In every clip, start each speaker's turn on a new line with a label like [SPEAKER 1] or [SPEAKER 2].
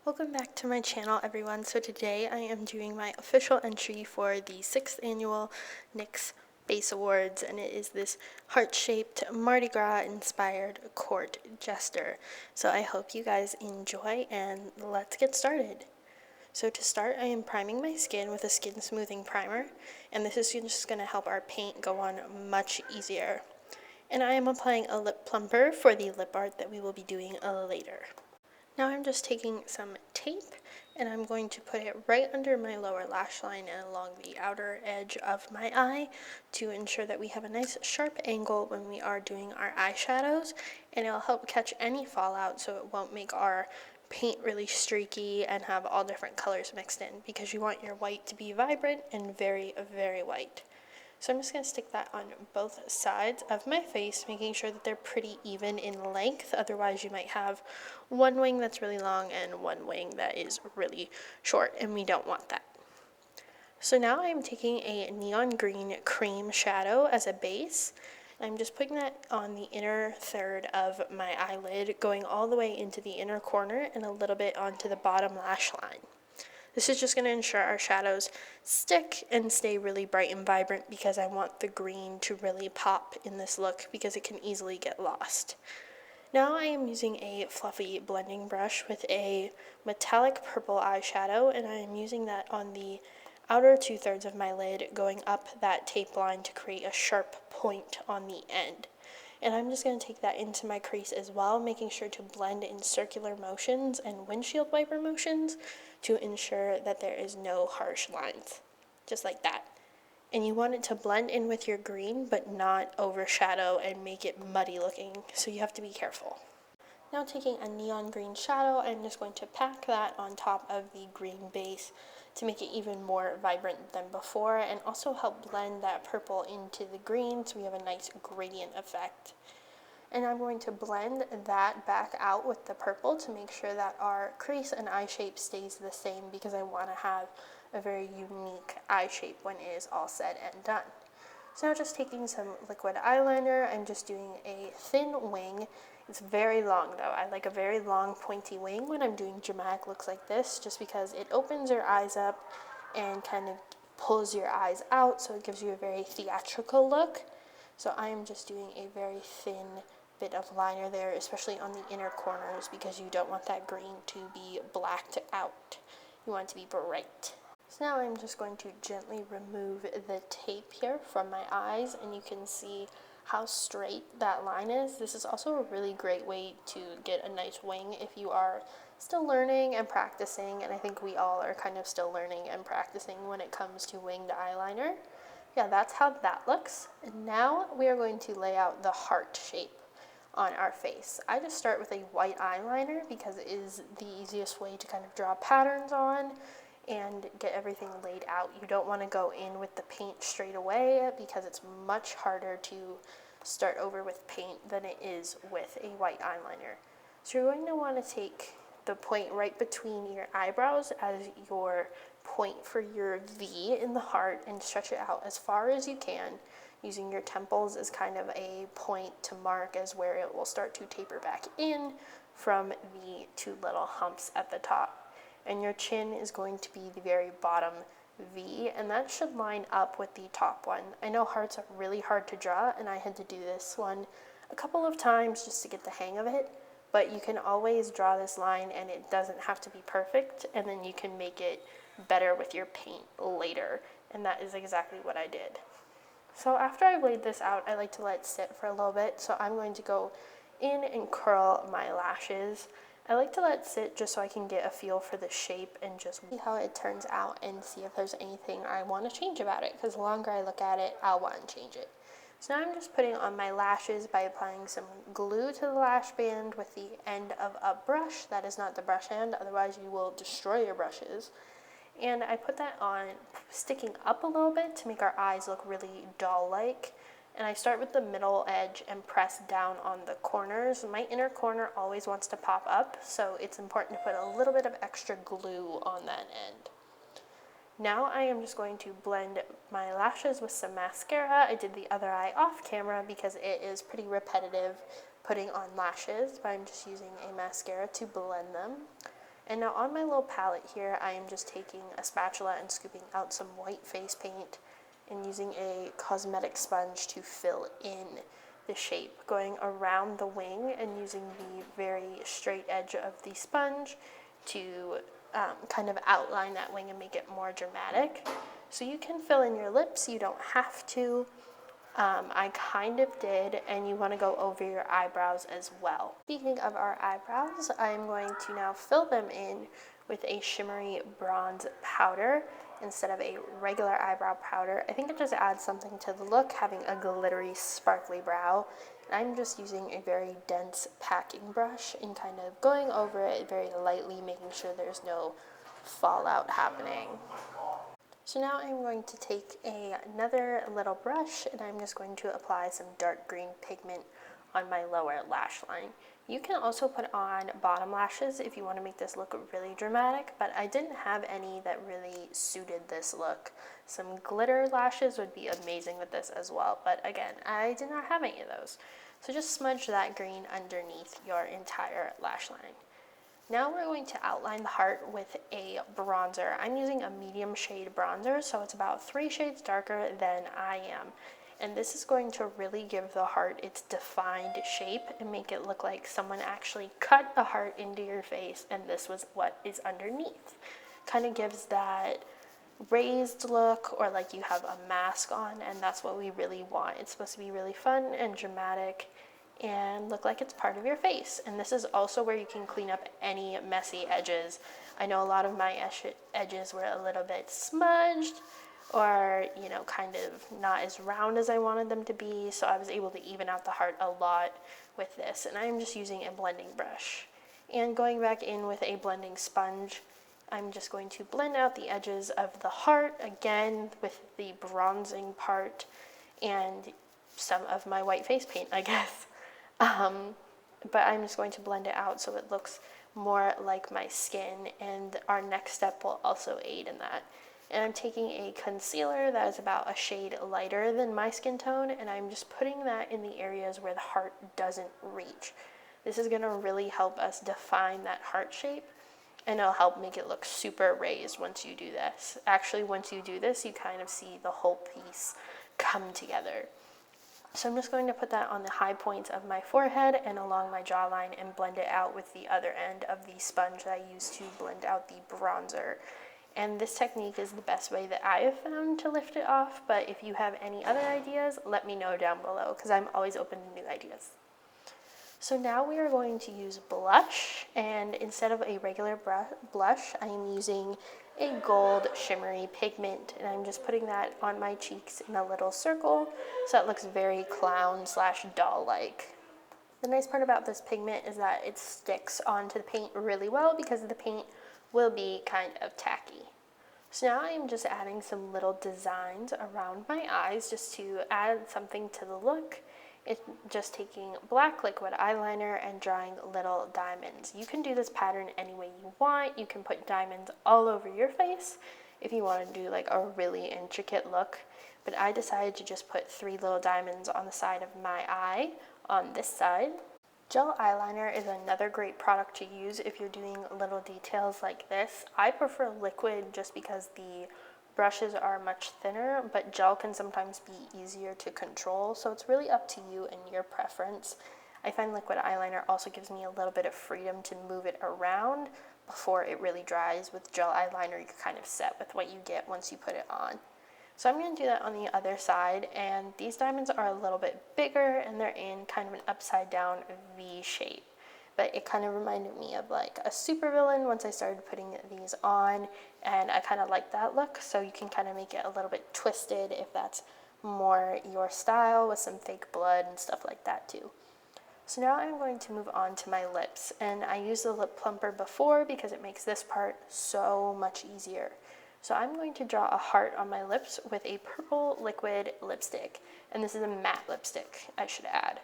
[SPEAKER 1] Welcome back to my channel, everyone. So today I am doing my official entry for the 6th annual NYX Face Awards, and it is this heart-shaped Mardi Gras inspired court jester. So I hope you guys enjoy, and let's get started. So to start, I am priming my skin with a skin smoothing primer, and this is just going to help our paint go on much easier. And I am applying a lip plumper for the lip art that we will be doing later. Now I'm just taking some tape and I'm going to put it right under my lower lash line and along the outer edge of my eye to ensure that we have a nice sharp angle when we are doing our eyeshadows, and it'll help catch any fallout so it won't make our paint really streaky and have all different colors mixed in, because you want your white to be vibrant and very, very white. So I'm just going to stick that on both sides of my face, making sure that they're pretty even in length. Otherwise, you might have one wing that's really long and one wing that is really short, and we don't want that. So now I'm taking a neon green cream shadow as a base. I'm just putting that on the inner third of my eyelid, going all the way into the inner corner and a little bit onto the bottom lash line. This is just going to ensure our shadows stick and stay really bright and vibrant, because I want the green to really pop in this look because it can easily get lost. Now I am using a fluffy blending brush with a metallic purple eyeshadow, and I am using that on the outer 2/3 of my lid, going up that tape line to create a sharp point on the end. And I'm just going to take that into my crease as well, making sure to blend in circular motions and windshield wiper motions to ensure that there is no harsh lines, just like that. And you want it to blend in with your green, but not overshadow and make it muddy looking, so you have to be careful. Now taking a neon green shadow, I'm just going to pack that on top of the green base to make it even more vibrant than before, and also help blend that purple into the green so we have a nice gradient effect. And I'm going to blend that back out with the purple to make sure that our crease and eye shape stays the same, because I want to have a very unique eye shape when it is all said and done. So now just taking some liquid eyeliner, I'm just doing a thin wing. It's very long though. I like a very long pointy wing when I'm doing dramatic looks like this, just because it opens your eyes up and kind of pulls your eyes out, so it gives you a very theatrical look. So I am just doing a very thin bit of liner there, especially on the inner corners, because you don't want that green to be blacked out. You want it to be bright. So now I'm just going to gently remove the tape here from my eyes, and you can see how straight that line is. This is also a really great way to get a nice wing if you are still learning and practicing, and I think we all are kind of still learning and practicing when it comes to winged eyeliner. Yeah, that's how that looks. And now we are going to lay out the heart shape on our face. I just start with a white eyeliner because it is the easiest way to kind of draw patterns on and get everything laid out. You don't want to go in with the paint straight away, because it's much harder to start over with paint than it is with a white eyeliner. So you're going to want to take the point right between your eyebrows as your point for your V in the heart and stretch it out as far as you can, using your temples as kind of a point to mark as where it will start to taper back in from the two little humps at the top. And your chin is going to be the very bottom V, and that should line up with the top one. I know hearts are really hard to draw, and I had to do this one a couple of times just to get the hang of it, but you can always draw this line and it doesn't have to be perfect, and then you can make it better with your paint later, and that is exactly what I did. So after I've laid this out, I like to let it sit for a little bit, so I'm going to go in and curl my lashes. I like to let it sit just so I can get a feel for the shape and just see how it turns out and see if there's anything I want to change about it, because the longer I look at it, I'll want to change it. So now I'm just putting on my lashes by applying some glue to the lash band with the end of a brush. That is not the brush end, otherwise you will destroy your brushes. And I put that on sticking up a little bit to make our eyes look really doll-like. And I start with the middle edge and press down on the corners. My inner corner always wants to pop up, so it's important to put a little bit of extra glue on that end. Now I am just going to blend my lashes with some mascara. I did the other eye off camera because it is pretty repetitive putting on lashes, but I'm just using a mascara to blend them. And now on my little palette here, I am just taking a spatula and scooping out some white face paint and using a cosmetic sponge to fill in the shape, going around the wing and using the very straight edge of the sponge to kind of outline that wing and make it more dramatic. So you can fill in your lips, you don't have to. I kind of did, and you want to go over your eyebrows as well. Speaking of our eyebrows, I'm going to now fill them in with a shimmery bronze powder instead of a regular eyebrow powder. I think it just adds something to the look, having a glittery, sparkly brow. And I'm just using a very dense packing brush and kind of going over it very lightly, making sure there's no fallout happening. So now I'm going to take another little brush and I'm just going to apply some dark green pigment on my lower lash line. You can also put on bottom lashes if you want to make this look really dramatic, but I didn't have any that really suited this look. Some glitter lashes would be amazing with this as well, but again, I did not have any of those. So just smudge that green underneath your entire lash line. Now we're going to outline the heart with a bronzer. I'm using a medium shade bronzer, so it's about 3 shades darker than I am. And this is going to really give the heart its defined shape and make it look like someone actually cut a heart into your face and this was what is underneath. Kind of gives that raised look, or like you have a mask on, and that's what we really want. It's supposed to be really fun and dramatic and look like it's part of your face. And this is also where you can clean up any messy edges. I know a lot of my edges were a little bit smudged or, you know, kind of not as round as I wanted them to be, so I was able to even out the heart a lot with this. And I'm just using a blending brush. And going back in with a blending sponge, I'm just going to blend out the edges of the heart again with the bronzing part and some of my white face paint, I guess. But I'm just going to blend it out so it looks more like my skin, and our next step will also aid in that. And I'm taking a concealer that is about a shade lighter than my skin tone, and I'm just putting that in the areas where the heart doesn't reach. This is going to really help us define that heart shape, and it'll help make it look super raised once you do this. Actually, once you do this, you kind of see the whole piece come together. So I'm just going to put that on the high points of my forehead and along my jawline and blend it out with the other end of the sponge that I used to blend out the bronzer. And this technique is the best way that I have found to lift it off, but if you have any other ideas, let me know down below because I'm always open to new ideas. So now we are going to use blush, and instead of a regular blush, I am using a gold shimmery pigment, and I'm just putting that on my cheeks in a little circle so it looks very clown / doll-like. The nice part about this pigment is that it sticks onto the paint really well because the paint will be kind of tacky. So now I'm just adding some little designs around my eyes just to add something to the look. It's just taking black liquid eyeliner and drawing little diamonds. You can do this pattern any way you want. You can put diamonds all over your face if you want to do like a really intricate look. But I decided to just put 3 little diamonds on the side of my eye on this side. Gel eyeliner is another great product to use if you're doing little details like this. I prefer liquid just because the brushes are much thinner, but gel can sometimes be easier to control, so it's really up to you and your preference. I find liquid eyeliner also gives me a little bit of freedom to move it around before it really dries. With gel eyeliner, you're kind of set with what you get once you put it on. So I'm going to do that on the other side, and these diamonds are a little bit bigger and they're in kind of an upside down V shape. But it kind of reminded me of like a supervillain once I started putting these on, and I kind of like that look, so you can kind of make it a little bit twisted if that's more your style, with some fake blood and stuff like that too. So now I'm going to move on to my lips, and I used the lip plumper before because it makes this part so much easier. So I'm going to draw a heart on my lips with a purple liquid lipstick, and this is a matte lipstick, I should add.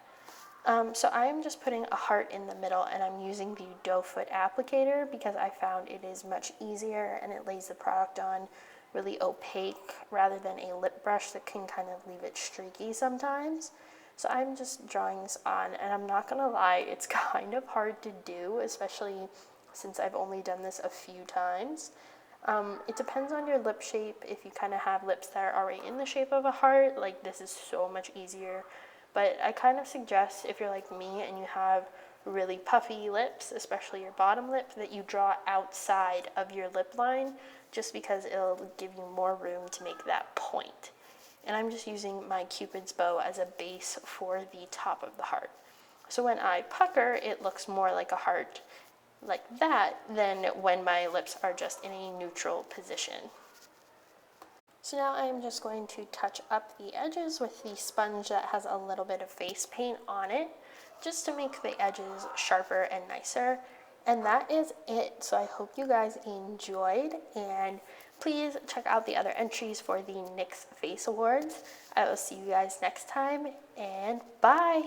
[SPEAKER 1] So I'm just putting a heart in the middle, and I'm using the doe foot applicator because I found it is much easier and it lays the product on really opaque rather than a lip brush that can kind of leave it streaky sometimes. So I'm just drawing this on, and I'm not gonna lie, it's kind of hard to do, especially since I've only done this a few times. It depends on your lip shape. If you kind of have lips that are already in the shape of a heart, like this is so much easier. But I kind of suggest if you're like me and you have really puffy lips, especially your bottom lip, that you draw outside of your lip line just because it'll give you more room to make that point. And I'm just using my Cupid's bow as a base for the top of the heart. So when I pucker, it looks more like a heart like that than when my lips are just in a neutral position. So now I'm just going to touch up the edges with the sponge that has a little bit of face paint on it, just to make the edges sharper and nicer. And that is it. So I hope you guys enjoyed, and please check out the other entries for the NYX Face Awards. I will see you guys next time, and bye!